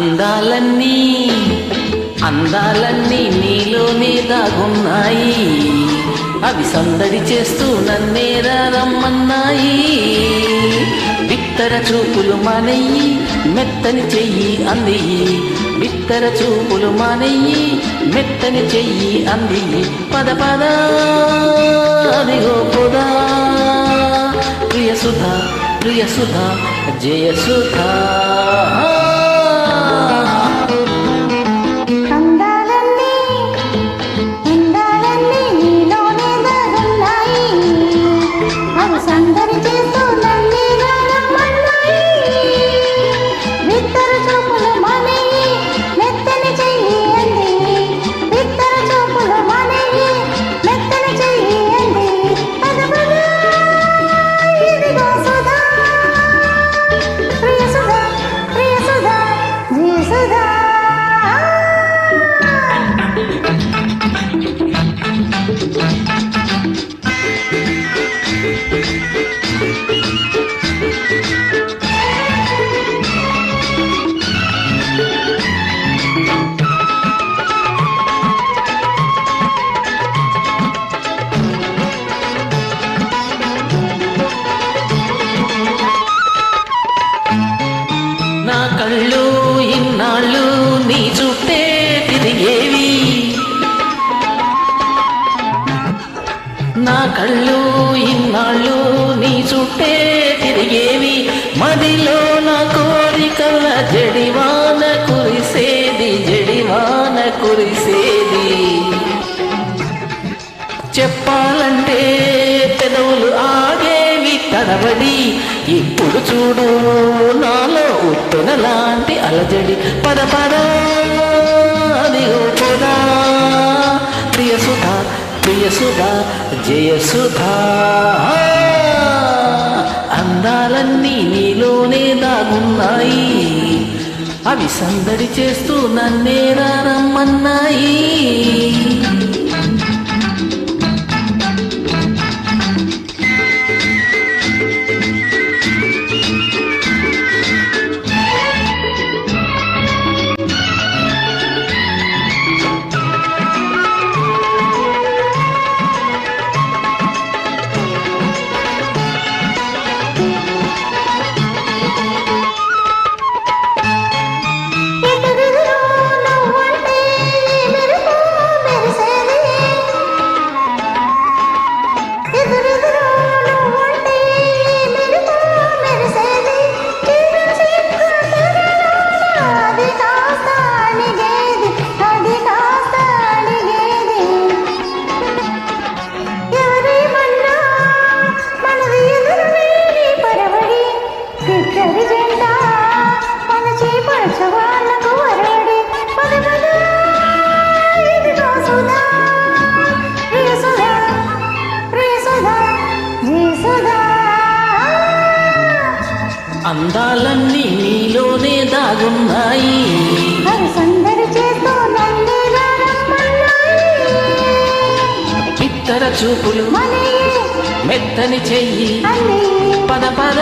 అందాలన్నీ అందాలన్నీ నీలోనే దాగున్నాయి, అవి సందడి చేస్తూ నన్నేరా రమ్మన్నాయి. బిత్తర చూపులు మానయ్యి మెత్తని చెయ్యి అంది, బిత్తర చూపులు మానయ్యి మెత్తని చెయ్యి అంది. పద పద అదిగో పొదా ప్రియసుధా ప్రియసుధా జయసుధా. నా కళ్ళు ఇన్నాళ్ళు నీ చుట్టే తిరిగేవి, నా కళ్ళు ఇన్నాళ్ళు నీ చుట్టే తిరిగేవి. మదిలో నా కోరికల జడివాన కురిసేది, జడివాన కురిసేది. చెప్పాలంటే పెదవులు ఆగేవి తడబడి, ఇప్పుడు చూడు నాలో ఉత్తన లాంటి అలజడి. పద పద అదిగో పొదా ప్రియసుధా ప్రియసుధా జయసుధా. అందాలన్నీ నీలోనే దాగున్నాయి, అవి సందడి చేస్తూ నన్నేరా రమ్మన్నాయి. అందాలన్నీ నీలోనే దాగున్నాయి, బిత్తర చూపులు మెత్తని చెయ్యి పద పద